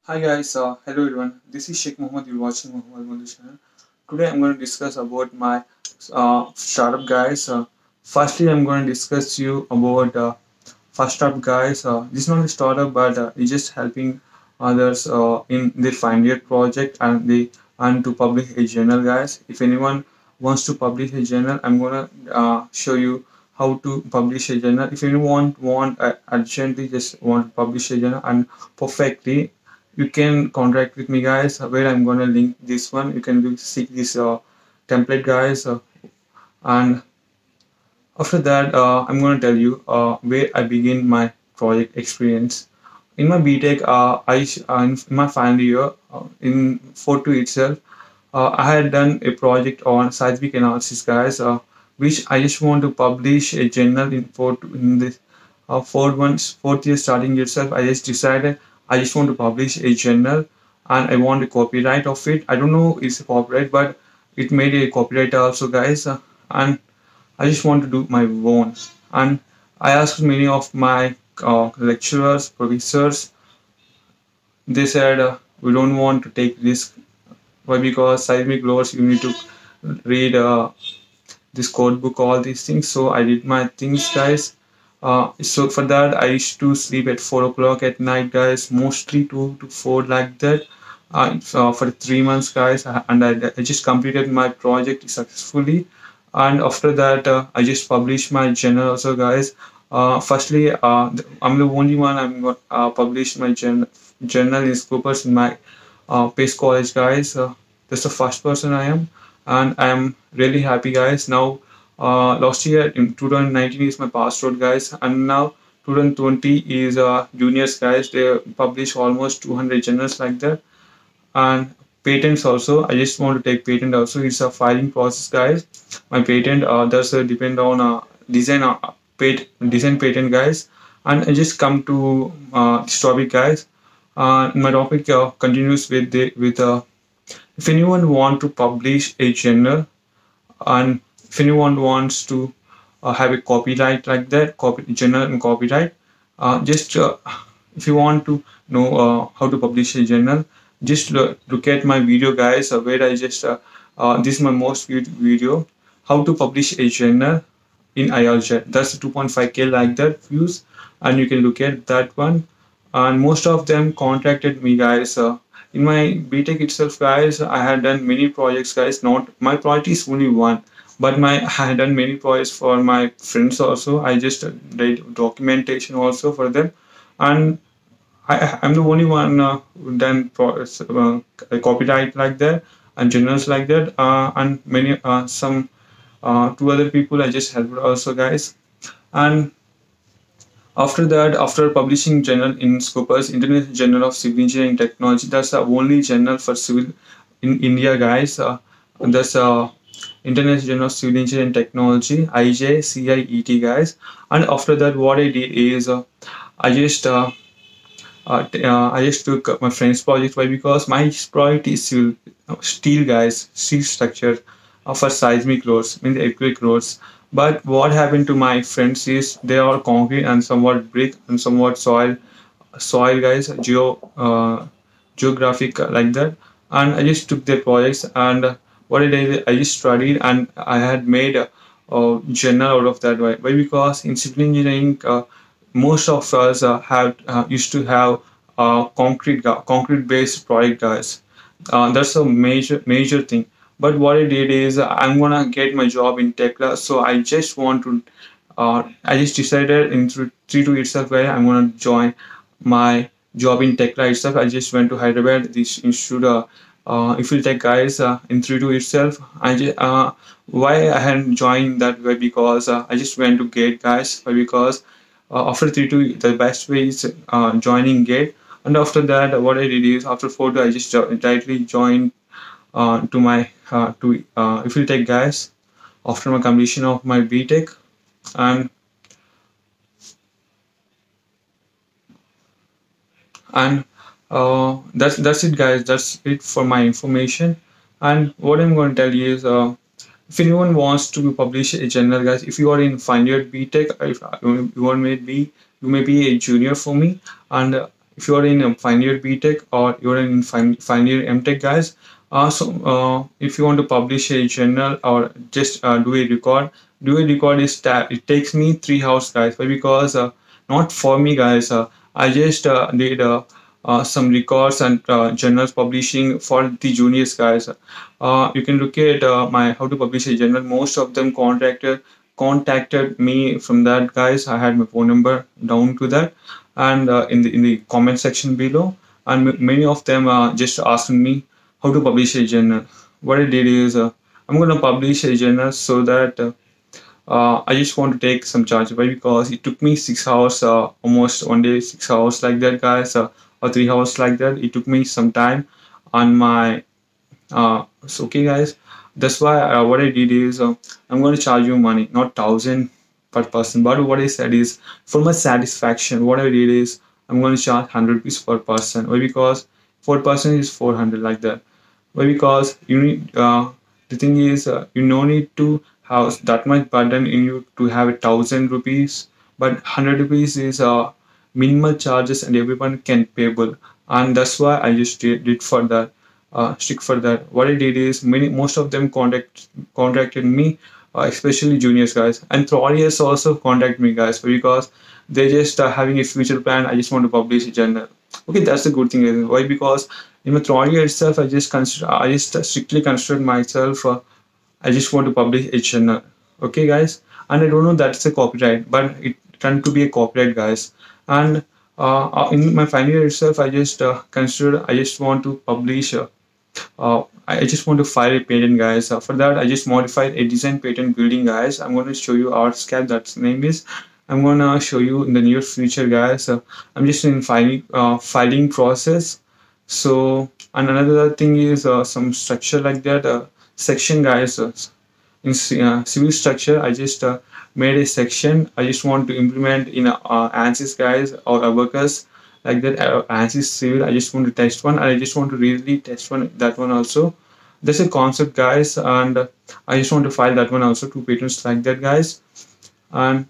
Hi guys, hello everyone. This is Sheikh Mohammed. You're watching Mohammed Madhu channel. Today I'm going to discuss about my startup guys. Firstly, I'm going to discuss you about first up guys. This is not a startup, but it's just helping others in their final year project and to publish a journal, guys. If anyone wants to publish a journal, I'm gonna show you how to publish a journal. If anyone want urgently just want to publish a journal and perfectly, you can contact with me, guys. Where I'm gonna link this one. You can seek this template, guys, and after that, I'm going to tell you where I begin my project experience. In my BTech, in my final year, in 4 2 itself, I had done a project on seismic analysis, guys, which I just want to publish a journal in in this fourth year starting itself. I just decided I just want to publish a journal and I want a copyright of it. I don't know it's a copyright, but it made a copyright also, guys, and I just want to do my own. And I asked many of my lecturers, professors. They said we don't want to take risk. Why? Because seismic laws you need to read this code book, all these things. So I did my things, guys. So for that, I used to sleep at 4 o'clock at night, guys. Mostly 2 to 4 like that. So for 3 months, guys, and I just completed my project successfully. And after that, I just published my journal also, guys. Firstly, I'm the only one I'm going publish my journal in Scoopers in my Pace College, guys. That's the first person I am, and I am really happy, guys. Now, last year in 2019 is my past road, guys, and now 2020 is juniors, guys. They publish almost 200 journals like that, and patents also. I just want to take patent also. It's a filing process, guys. My patent does depend on design patent, guys. And I just come to this topic, guys. My topic continues with if anyone want to publish a journal, and if anyone wants to have a copyright like that, journal and copyright, just if you want to know how to publish a journal, just look at my video, guys, where I just this is my most viewed video, how to publish a journal in IRJet. That's 2.5K like that views, and you can look at that one. And most of them contacted me, guys. In my BTech itself, guys, I had done many projects, guys. Not my project is only one, but I had done many projects for my friends also. I just did documentation also for them, and I'm the only one who done copyright like that and journals like that, and many some two other people I just helped also, guys. And after that, after publishing journal in Scopus, International Journal of Civil Engineering Technology, that's the only journal for civil in India, guys. That's International Journal of Civil Engineering Technology, IJCIET, guys. And after that, what I did is I just I just took my friend's project. Why? Because my project is steel, guys, steel structure for seismic roads, means earthquake roads. But what happened to my friends is they are concrete and somewhat brick and somewhat soil, guys, geographic like that. And I just took their projects, and what I did, I just studied and I had made a journal out of that. Why? Because in civil engineering, most of us have used to have concrete based project, guys. That's a major thing. But what I did is I'm gonna get my job in Tekla, so I just want to. I just decided in 3 2 itself where I'm gonna join my job in Tekla itself. I just went to Hyderabad, this institute. If you take, guys, in 3 2 itself, why I hadn't joined that way, because I just went to Gate, guys. Why? Because after 3 2, the best way is joining Gate. And after that, what I did is after 4 2, I just directly joined to my to if you take, guys, after my completion of my BTech. And and that's it, guys. That's it for my information. And what I'm going to tell you is if anyone wants to publish a journal, guys, if you are in final year BTech, if you may be a junior for me, and if you are in a final year BTech or you're in final year MTech, guys. If you want to publish a journal or just do a record is it takes me 3 hours, guys. Why? Because not for me, guys. I just did some records and journals publishing for the juniors, guys. You can look at my how to publish a journal. Most of them contacted me from that, guys. I had my phone number down to that, and in the comment section below, and many of them just asking me how to publish a journal. What I did is I'm gonna publish a journal so that I just want to take some charge. Why? Because it took me 6 hours, almost one day, 6 hours like that, guys, or 3 hours like that. It took me some time on my. So okay, guys. That's why what I did is I'm going to charge you money, not 1,000 per person. But what I said is for my satisfaction. What I did is I'm going to charge 100 rupees per person. Why? Because 4% is 400 like that. Why? Because you need the thing is you no need to have that much burden in you to have 1,000 rupees, but 100 rupees is minimal charges and everyone can payable, and that's why I just did for that. Stick for that. What I did is most of them contacted me, especially juniors, guys, and third years also contact me, guys, because they just having a future plan. I just want to publish a journal. Okay, that's a good thing. Why? Because in my third year itself, I just strictly considered myself. I just want to publish a journal. Okay, guys, and I don't know that's a copyright, but it turned to be a copyright, guys. And in my final year itself, I just considered I just want to publish. I just want to file a patent, guys. For that, I just modified a design patent building, guys. I'm going to show you Artscap. That's name is. I'm going to show you in the near future, guys. I'm just in filing process. So, and another thing is some structure like that. Section, guys. In civil structure, I just made a section. I just want to implement in ANSYS, guys, or Abacus like that. ANSYS civil. I just want to test one, and I just want to really test one that one also. That's a concept, guys, and I just want to file that one also, two patents like that, guys. And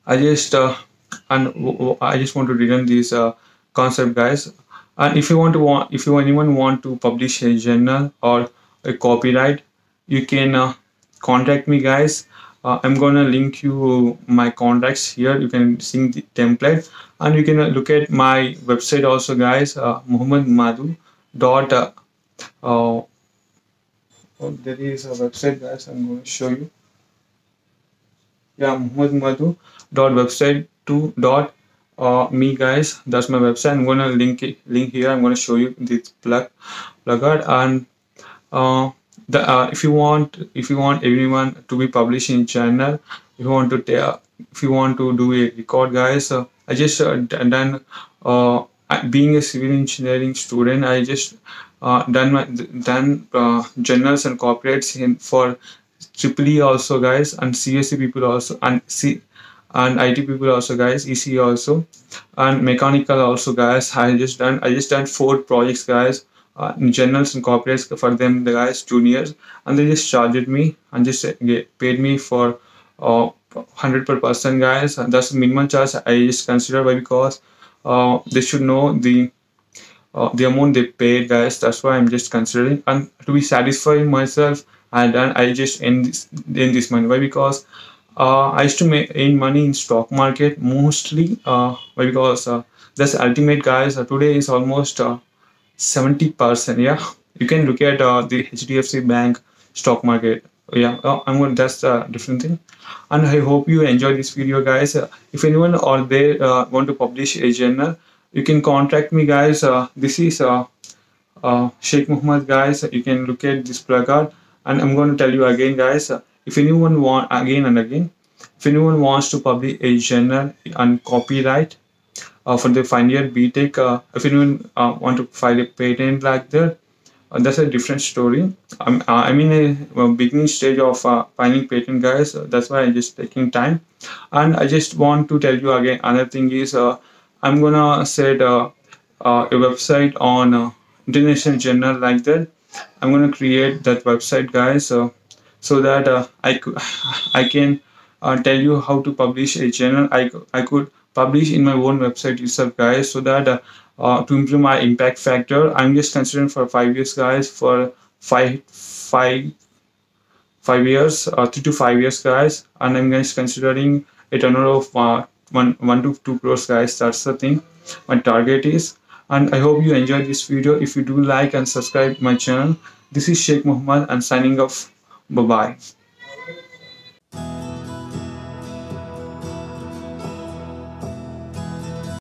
I just I just want to return this concept, guys. And if you anyone want to publish a journal or a copyright, you can contact me, guys. I'm gonna link you my contacts here. You can see the template, and you can look at my website also, guys. Muhammad Madhu dot. Oh, there is a website, guys. I'm going to show you. Yeah, Muhammad Madhu dot website to dot me, guys. That's my website. I'm gonna link here. I'm gonna show you this plugard, and if you want everyone to be published in channel, if you want to do a record, guys. I just done being a civil engineering student. I just done journals and copyrights in for Triple E also, guys, and CSE people also, and and IT people also, guys, ECE also, and mechanical also, guys. I just done 4 projects, guys, in journals and copyrights for them, the guys juniors, and they just charged me and just paid me for 100 per person, guys, and that's the minimum charge I just consider. Why? Because they should know the amount they paid, guys. That's why I'm just considering, and to be satisfied myself, and then I just end this money. Why? Because I used to earn money in stock market mostly. Why? Because that's ultimate, guys. Today is almost 70%. Yeah, you can look at the HDFC Bank stock market. Yeah, I'm going. That's a different thing. And I hope you enjoy this video, guys. If anyone or they want to publish a journal, you can contact me, guys. This is Sheikh Muhammad, guys. You can look at this placard, and I'm going to tell you again, guys. If anyone want again and again, if anyone wants to publish a journal and copyright for the final year BTech, if anyone want to file a patent like that, that's a different story. I'm in a beginning stage of filing patent, guys. That's why I'm just taking time, and I just want to tell you again. Another thing is, I'm gonna set a website on international journal like that. I'm gonna create that website, guys, so that I can tell you how to publish a journal. I could publish in my own website itself, guys, so that to improve my impact factor. I'm just considering for 5 years, guys, for five 5 years, 3 to 5 years, guys, and I'm just considering a turnover of one to 2 crores, guys. That's the thing my target is. And I hope you enjoyed this video. If you do, like and subscribe my channel. This is Sheikh Muhammad and signing off. Bye bye.